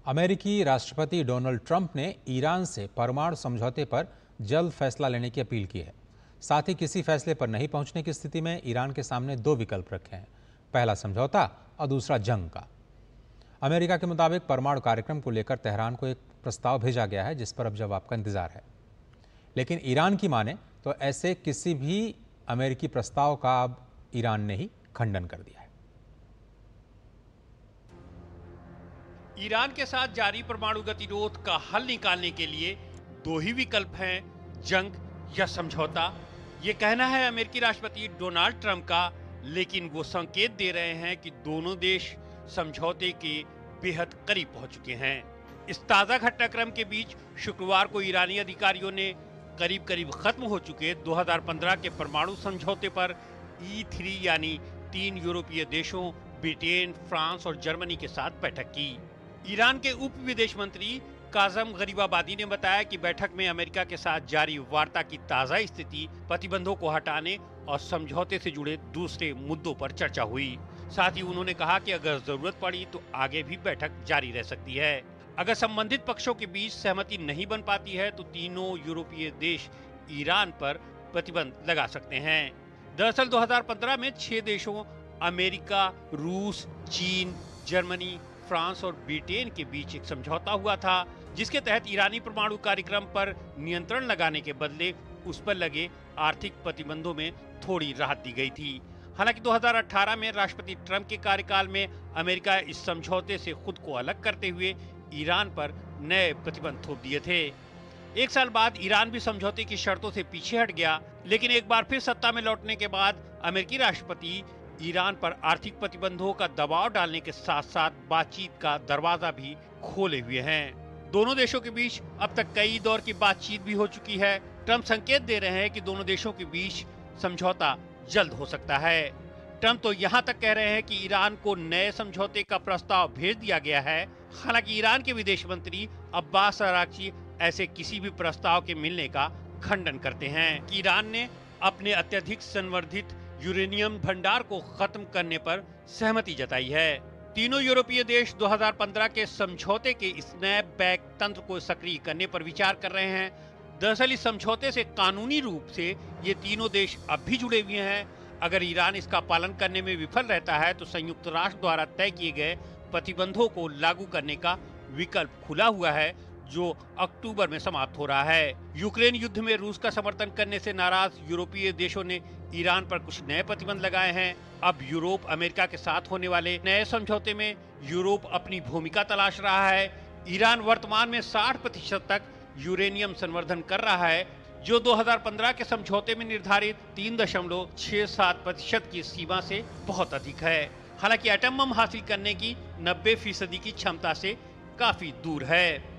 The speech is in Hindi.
अमेरिकी राष्ट्रपति डोनाल्ड ट्रंप ने ईरान से परमाणु समझौते पर जल्द फैसला लेने की अपील की है। साथ ही किसी फैसले पर नहीं पहुंचने की स्थिति में ईरान के सामने दो विकल्प रखे हैं, पहला समझौता और दूसरा जंग का। अमेरिका के मुताबिक परमाणु कार्यक्रम को लेकर तेहरान को एक प्रस्ताव भेजा गया है, जिस पर अब जवाब का इंतजार है। लेकिन ईरान की माने तो ऐसे किसी भी अमेरिकी प्रस्ताव का अब ईरान ने ही खंडन कर दिया है। ईरान के साथ जारी परमाणु गतिरोध का हल निकालने के लिए दो ही विकल्प हैं, जंग या समझौता। ये कहना है अमेरिकी राष्ट्रपति डोनाल्ड ट्रंप का, लेकिन वो संकेत दे रहे हैं कि दोनों देश समझौते के बेहद करीब पहुंच चुके हैं। इस ताजा घटनाक्रम के बीच शुक्रवार को ईरानी अधिकारियों ने करीब खत्म हो चुके 2015 के परमाणु समझौते पर E3 यानी 3 यूरोपीय देशों ब्रिटेन, फ्रांस और जर्मनी के साथ बैठक की। ईरान के उप विदेश मंत्री काजम गरीबाबादी ने बताया कि बैठक में अमेरिका के साथ जारी वार्ता की ताजा स्थिति, प्रतिबंधों को हटाने और समझौते से जुड़े दूसरे मुद्दों पर चर्चा हुई। साथ ही उन्होंने कहा कि अगर जरूरत पड़ी तो आगे भी बैठक जारी रह सकती है। अगर संबंधित पक्षों के बीच सहमति नहीं बन पाती है तो तीनों यूरोपीय देश ईरान पर प्रतिबंध लगा सकते हैं। दरअसल 2015 में 6 देशों अमेरिका, रूस, चीन, जर्मनी, फ्रांस और ब्रिटेन के बीच एक समझौता हुआ था, जिसके तहत ईरानी परमाणु कार्यक्रम पर नियंत्रण लगाने के बदले उस पर लगे आर्थिक प्रतिबंधों में थोड़ी राहत दी गई थी। हालांकि 2018 में राष्ट्रपति ट्रंप के कार्यकाल में अमेरिका इस समझौते से खुद को अलग करते हुए ईरान पर नए प्रतिबंध थोप दिए थे। एक साल बाद ईरान भी समझौते की शर्तों से पीछे हट गया, लेकिन एक बार फिर सत्ता में लौटने के बाद अमेरिकी राष्ट्रपति ईरान पर आर्थिक प्रतिबंधों का दबाव डालने के साथ साथ बातचीत का दरवाजा भी खोले हुए हैं। दोनों देशों के बीच अब तक कई दौर की बातचीत भी हो चुकी है। ट्रंप संकेत दे रहे हैं कि दोनों देशों के बीच समझौता जल्द हो सकता है। ट्रंप तो यहाँ तक कह रहे हैं कि ईरान को नए समझौते का प्रस्ताव भेज दिया गया है। हालांकि ईरान के विदेश मंत्री अब्बास अरागची ऐसे किसी भी प्रस्ताव के मिलने का खंडन करते हैं कि ईरान ने अपने अत्यधिक संवर्धित यूरेनियम भंडार को खत्म करने पर सहमति जताई है। तीनों यूरोपीय देश 2015 के समझौते के स्नैप बैक तंत्र को सक्रिय करने पर विचार कर रहे हैं। दरअसल इस समझौते से कानूनी रूप से ये तीनों देश अब भी जुड़े हुए हैं। अगर ईरान इसका पालन करने में विफल रहता है तो संयुक्त राष्ट्र द्वारा तय किए गए प्रतिबंधों को लागू करने का विकल्प खुला हुआ है, जो अक्टूबर में समाप्त हो रहा है। यूक्रेन युद्ध में रूस का समर्थन करने से नाराज यूरोपीय देशों ने ईरान पर कुछ नए प्रतिबंध लगाए हैं। अब यूरोप अमेरिका के साथ होने वाले नए समझौते में यूरोप अपनी भूमिका तलाश रहा है। ईरान वर्तमान में 60% तक यूरेनियम संवर्धन कर रहा है, जो 2015 के समझौते में निर्धारित 3.67% की सीमा से बहुत अधिक है। हालांकि एटम बम हासिल करने की 90% की क्षमता से काफी दूर है।